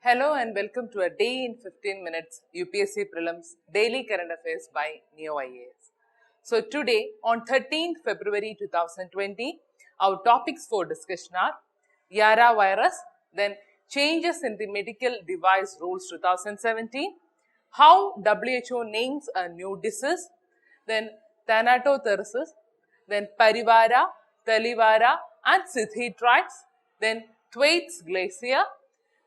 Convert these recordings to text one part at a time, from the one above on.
Hello and welcome to a day in 15 minutes UPSC Prelims Daily Current Affairs by Neo IAS. So today on 13th February 2020, our topics for discussion are Yara Virus, then changes in the medical device rules 2017, how WHO names a new disease, then thanatotherapy, then Parivara, Talivara and Siddhi tribes, then Thwaites Glacia,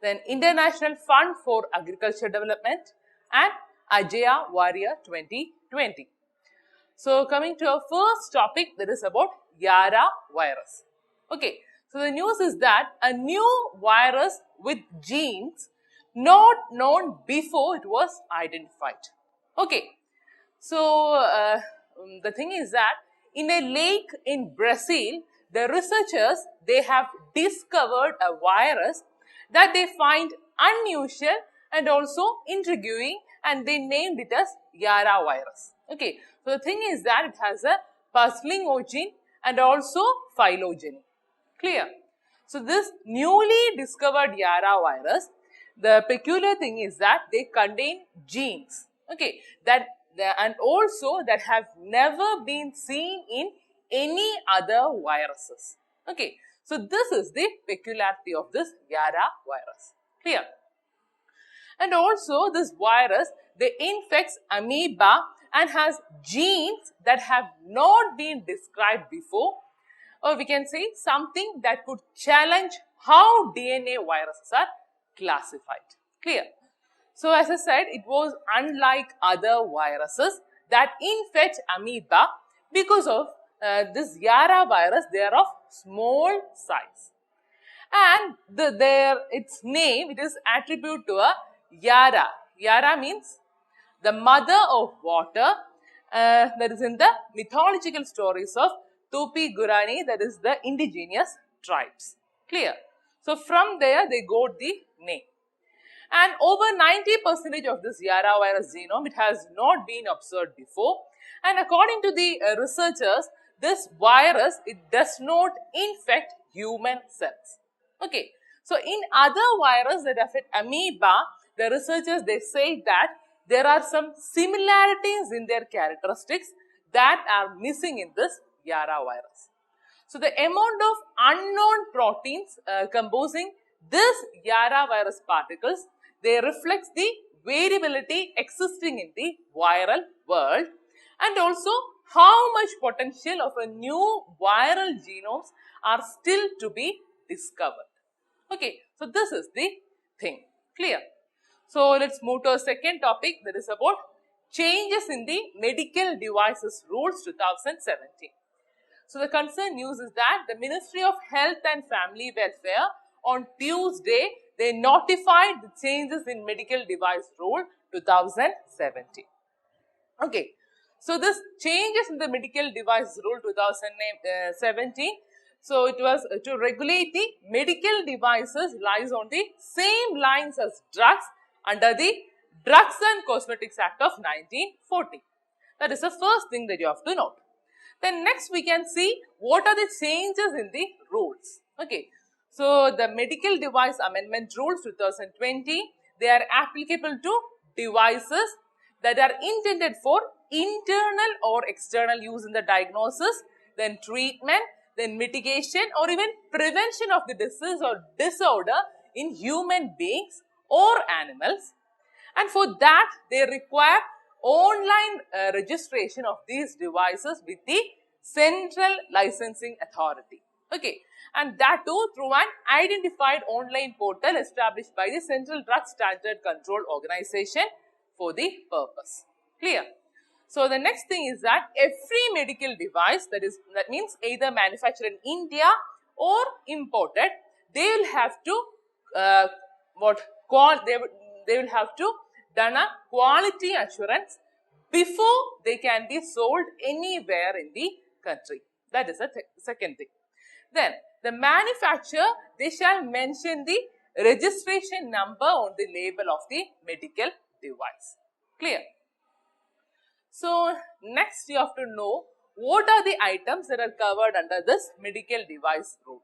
then International Fund for Agriculture Development and Agile Area 2020. So coming to our first topic, that is about Yara Virus. Okay, so the news is that a new virus with genes not known before it was identified. Okay, so the thing is that in a lake in Brazil, the researchers, they have discovered a virus that they find unusual and also intriguing, and they named it as Yara virus. Okay, so the thing is that it has a puzzling origin and also phylogeny. Clear? So this newly discovered Yara virus, the peculiar thing is that they contain genes, okay, and also that have never been seen in any other viruses. Okay, so this is the peculiarity of this Yara virus. Clear? And also this virus, they infects amoeba and has genes that have not been described before, or we can say something that could challenge how DNA viruses are classified. Clear? So as I said, it was unlike other viruses that infect amoeba because of this Yara virus, they are of small size. And its name, it is attributed to a Yara. Yara means the mother of water, that is in the mythological stories of Tupi Gurani, that is the indigenous tribes. Clear? So from there they got the name. And over 90% of this Yara virus genome, it has not been observed before. And according to the researchers, this virus, it does not infect human cells. Okay. So in other viruses that affect amoeba, the researchers, they say that there are some similarities in their characteristics that are missing in this Yara virus. So the amount of unknown proteins composing this Yara virus particles, they reflect the variability existing in the viral world, and also how much potential of a new viral genomes are still to be discovered. Okay, so this is the thing. Clear? So let's move to a second topic, that is about changes in the medical devices rules 2017. So the concerned news is that the Ministry of Health and Family Welfare on Tuesday, they notified the changes in medical device rule 2017. Okay, so this changes in the medical device rule 2017, so it was to regulate the medical devices lies on the same lines as drugs under the Drugs and Cosmetics Act of 1940. That is the first thing that you have to note. Then next we can see what are the changes in the rules. Okay, so the Medical Device Amendment Rules 2020, they are applicable to devices that are intended for internal or external use in the diagnosis, then treatment, then mitigation or even prevention of the disease or disorder in human beings or animals. And for that, they require online registration of these devices with the Central Licensing Authority. Okay, and that too through an identified online portal established by the Central Drug Standard Control Organization for the purpose. Clear? So the next thing is that every medical device, that means either manufactured in India or imported, they will have to they will have to done a quality assurance before they can be sold anywhere in the country. That is the second thing. Then the manufacturer, they shall mention the registration number on the label of the medical device. Clear? So next you have to know what are the items that are covered under this medical device rule.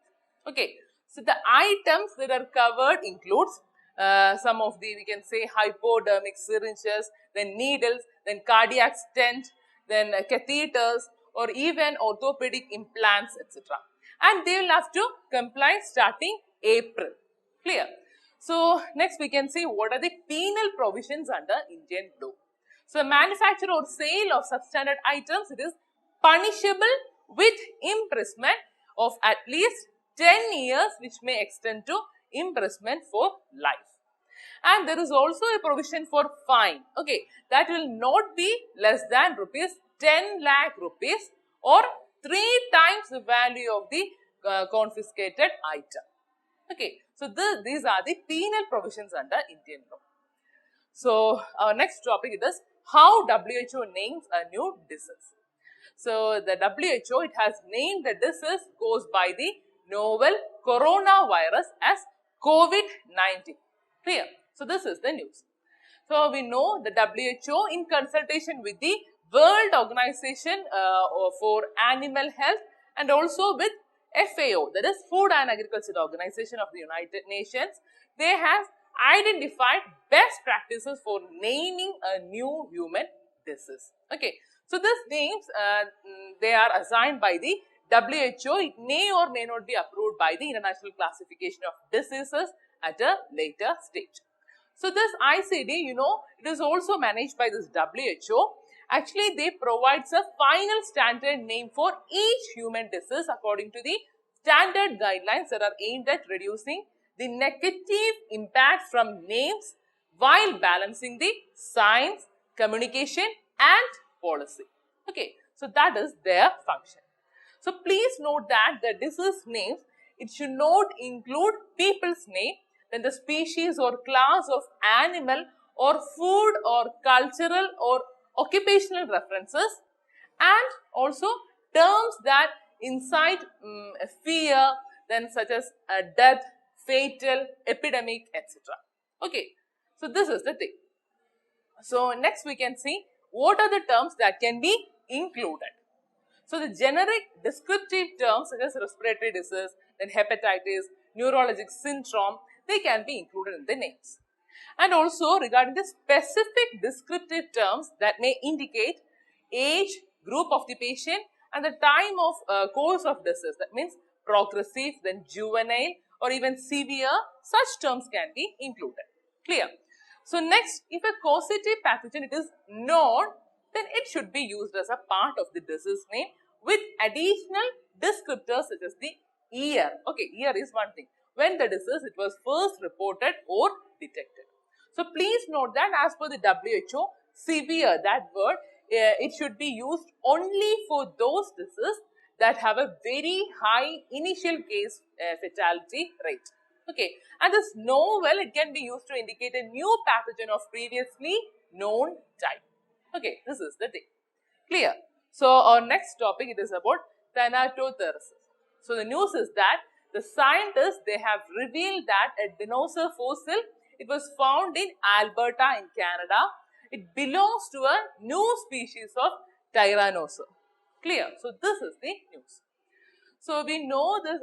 Okay, so the items that are covered includes some of the, we can say, hypodermic syringes, then needles, then cardiac stent, then catheters, or even orthopedic implants, etc. And they will have to comply starting April. Clear? So, next we can see what are the penal provisions under Indian law. So, manufacture or sale of substandard items, it is punishable with imprisonment of at least 10 years, which may extend to imprisonment for life. And there is also a provision for fine, okay, that will not be less than rupees 10 lakh rupees or 3 times the value of the confiscated item. Okay, so these are the penal provisions under Indian law. So, our next topic is how WHO names a new disease. So, the WHO, it has named the disease goes by the novel coronavirus as COVID-19. Clear? So, this is the news. So, we know the WHO in consultation with the World Organization for Animal Health and also with FAO, that is Food and Agriculture Organization of the United Nations, they have identified best practices for naming a new human disease. Okay. So, these names, they are assigned by the WHO. It may or may not be approved by the International Classification of Diseases at a later stage. So, this ICD, you know, it is also managed by this WHO. Actually, they provide a final standard name for each human disease according to the standard guidelines that are aimed at reducing the negative impact from names while balancing the science, communication and policy. Okay, so that is their function. So, please note that the disease names, it should not include people's name, then the species or class of animal or food or cultural or occupational references, and also terms that incite fear, then such as death, fatal, epidemic, etc. Okay, so this is the thing. So, next we can see what are the terms that can be included. So, the generic descriptive terms such as respiratory disease, then hepatitis, neurologic syndrome, they can be included in the names. And also regarding the specific descriptive terms that may indicate age, group of the patient and the time of course of disease, that means progressive, then juvenile or even severe, such terms can be included. Clear? So, next, if a causative pathogen it is known, then it should be used as a part of the disease name with additional descriptors such as the year. Okay, year is one thing. When the disease it was first reported or detected. So, please note that as per the WHO, severe, that word, it should be used only for those diseases that have a very high initial case fatality rate. Okay, and this novel, it can be used to indicate a new pathogen of previously known type. Okay, this is the thing. Clear? So, our next topic, it is about thanatotheresis. So, the news is that the scientists, they have revealed that a dinosaur fossil, it was found in Alberta in Canada. It belongs to a new species of Tyrannosaur. Clear? So, this is the news. So, we know this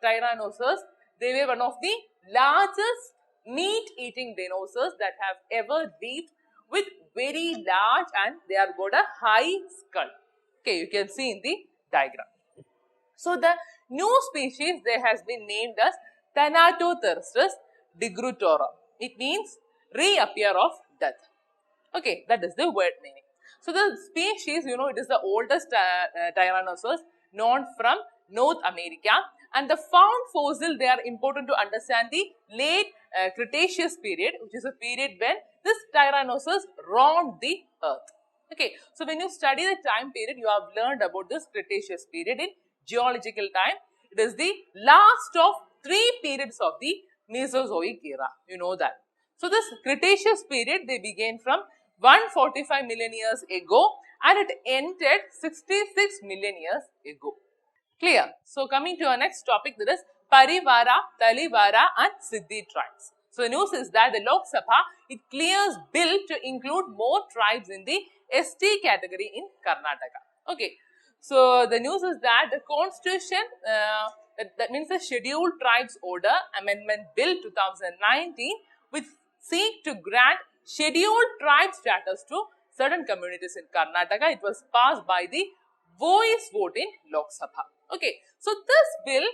Tyrannosaurs, they were one of the largest meat-eating dinosaurs that have ever lived, with very large and they have got a high skull. Okay, you can see in the diagram. So, the new species there has been named as Thanatotheresis digrutorum. It means reappear of death. Okay, that is the word meaning. So, the species, you know, it is the oldest Tyrannosaurs known from North America, and the found fossil, they are important to understand the late Cretaceous period, which is a period when this Tyrannosaurs roamed the earth. Okay, so when you study the time period, you have learned about this Cretaceous period in geological time. It is the last of 3 periods of the Mesozoic era, you know that. So, this Cretaceous period, they began from 145 million years ago and it ended 66 million years ago. Clear? So, coming to our next topic, that is Parivara, Talivara and Siddhi tribes. So, the news is that the Lok Sabha, it clears bill to include more tribes in the ST category in Karnataka. Okay. So, the news is that the constitution That means the Scheduled Tribes Order Amendment Bill 2019, which seek to grant scheduled tribe status to certain communities in Karnataka. It was passed by the voice vote in Lok Sabha. Okay, so this bill,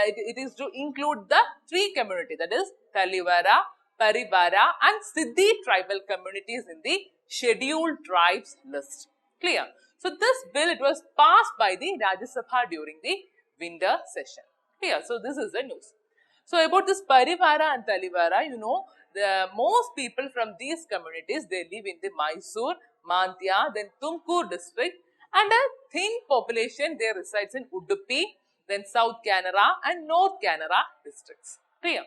it is to include the three communities, that is Talivara, Parivara and Siddhi tribal communities in the scheduled tribes list. Clear? So this bill, it was passed by the Rajya Sabha during the winter session. Clear? So this is the news. So about this Parivara and Talivara, you know, the most people from these communities, they live in the Mysore, Mandya, then Tumkur district, and a thin population, they resides in Udupi, then South Canara and North Canara districts. Clear?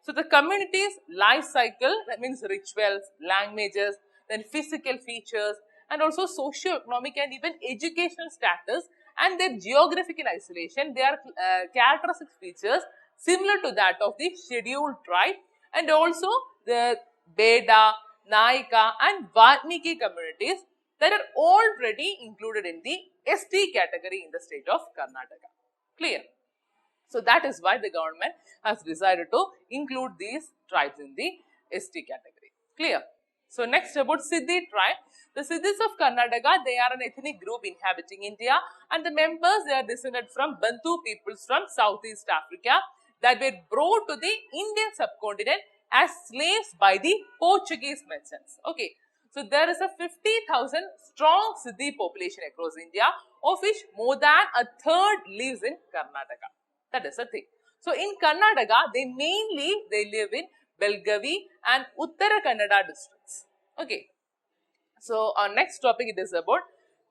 So the community's life cycle, that means rituals, languages, then physical features, and also socio-economic and even educational status, and their geographical isolation, they are characteristic features similar to that of the scheduled tribe, and also the Beda, Naika and Valmiki communities that are already included in the ST category in the state of Karnataka. Clear? So that is why the government has decided to include these tribes in the ST category. Clear? So next about Siddhi tribe. The Siddhis of Karnataka, they are an ethnic group inhabiting India, and the members, they are descended from Bantu peoples from Southeast Africa that were brought to the Indian subcontinent as slaves by the Portuguese merchants. Okay. So there is a 50,000 strong Siddhi population across India, of which more than a third lives in Karnataka. That is the thing. So in Karnataka, they live in Belgavi and Uttara Kannada districts. Okay. So our next topic, it is about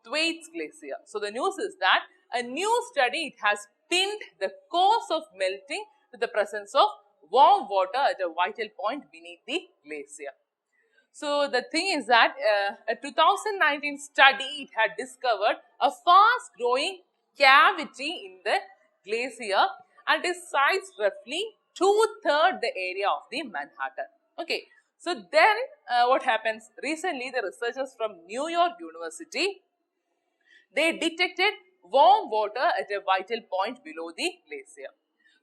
Thwaites Glacier. So the news is that a new study, it has pinned the cause of melting to the presence of warm water at a vital point beneath the glacier. So the thing is that a 2019 study, it had discovered a fast growing cavity in the glacier and it sized roughly 2/3 the area of the Manhattan. Okay. So then what happens? Recently, the researchers from New York University, they detected warm water at a vital point below the glacier.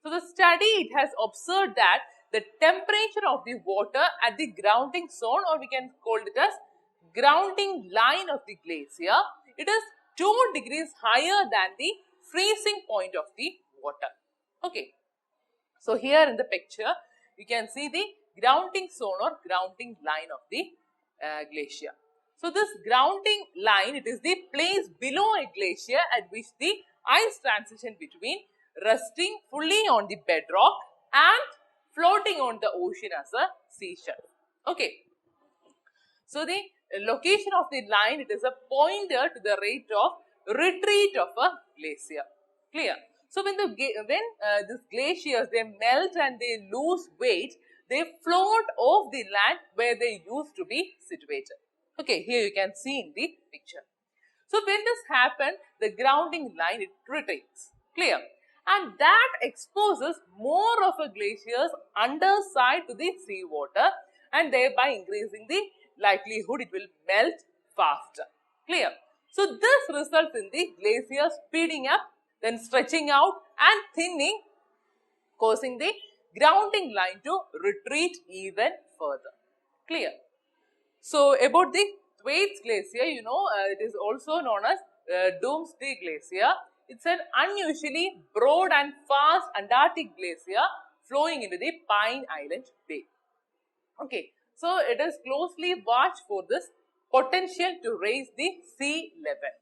So the study, it has observed that the temperature of the water at the grounding zone, or we can call it as grounding line of the glacier, it is 2 degrees higher than the freezing point of the water. Okay. So here in the picture, you can see the grounding zone or grounding line of the glacier. So this grounding line, it is the place below a glacier at which the ice transition between resting fully on the bedrock and floating on the ocean as a seashell. Okay. So the location of the line, it is a pointer to the rate of retreat of a glacier. Clear? So when these glaciers, they melt and they lose weight, they float off the land where they used to be situated. Okay, here you can see in the picture. So when this happens, the grounding line, it retreats. Clear? And that exposes more of a glacier's underside to the seawater and thereby increasing the likelihood it will melt faster. Clear? So this results in the glacier speeding up, then stretching out and thinning, causing the grounding line to retreat even further. Clear? So about the Thwaites Glacier, you know, it is also known as Doomsday Glacier. It's an unusually broad and fast Antarctic glacier flowing into the Pine Island Bay. Okay, so it is closely watched for this potential to raise the sea level.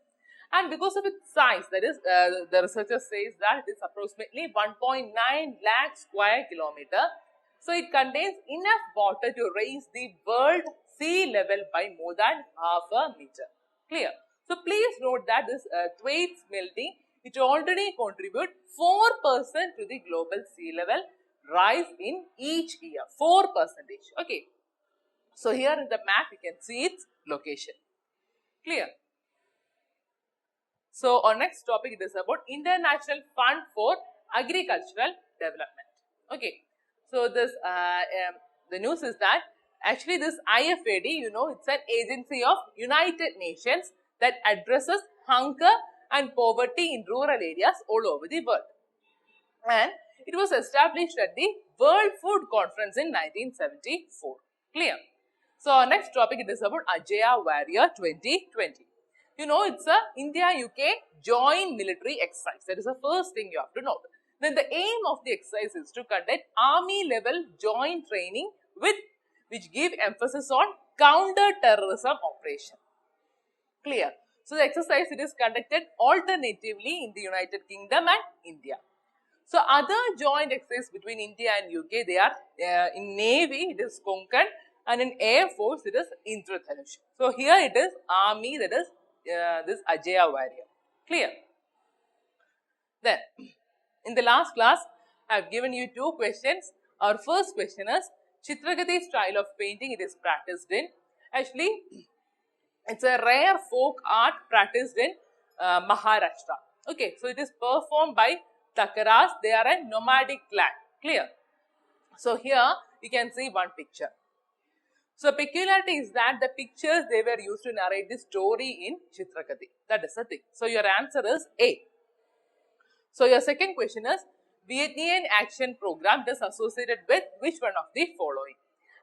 And because of its size, that is, the researcher says that it is approximately 1.9 lakh square kilometer. So it contains enough water to raise the world sea level by more than half a meter. Clear? So please note that this Thwaites melting, it already contributes 4% to the global sea level rise in each year. 4%. Okay. So here in the map, you can see its location. Clear? So our next topic, it is about International Fund for Agricultural Development. Okay. So this the news is that actually this IFAD, you know, it's an agency of United Nations that addresses hunger and poverty in rural areas all over the world. and it was established at the World Food Conference in 1974. Clear? So our next topic, it is about Agile Area 2020. You know, it's a India-UK joint military exercise. That is the first thing you have to note. Then the aim of the exercise is to conduct army-level joint training which give emphasis on counter-terrorism operation. Clear? So the exercise, it is conducted alternatively in the United Kingdom and India. So other joint exercise between India and UK, they are in Navy, it is Konkan, and in Air Force, it is Indradhanush. So here it is Army, that is this Agile Area. Clear? Then, in the last class, I have given you two questions. Our first question is, Chitra style of painting, it is practiced in. Actually, it's a rare folk art practiced in Maharashtra. Okay, so it is performed by Takaras. They are a nomadic clan. Clear? So here you can see one picture. So peculiarity is that the pictures, they were used to narrate the story in Chitrakati. That is the thing. So your answer is A. So your second question is, Vietnamese action program is associated with which one of the following?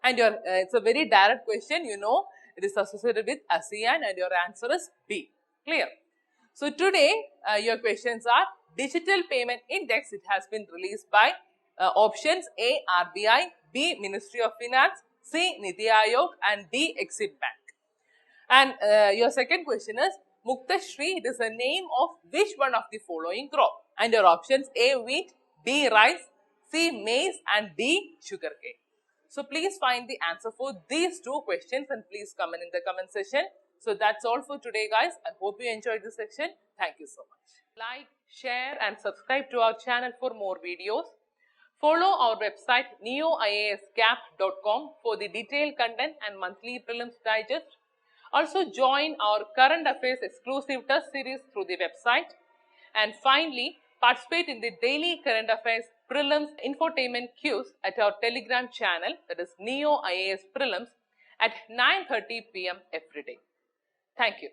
And your it's a very direct question. You know, it is associated with ASEAN, and your answer is B. Clear? So today your questions are Digital Payment Index. It has been released by options A, RBI, B, Ministry of Finance, C, Niti Aayog, and D, Exim Bank. And your second question is Muktashri. It is the name of which one of the following crop? And your options A, wheat, B, rice, C, maize, and D, sugarcane. So please find the answer for these two questions and please comment in the comment section. So that's all for today, guys. I hope you enjoyed this section. Thank you so much. Like, share, and subscribe to our channel for more videos. Follow our website neoiascap.com for the detailed content and monthly prelims digest. Also join our current affairs exclusive test series through the website. And finally, participate in the daily current affairs prelims infotainment quiz at our Telegram channel, that is Neo IAS Prelims, at 9:30 p.m. every day. Thank you.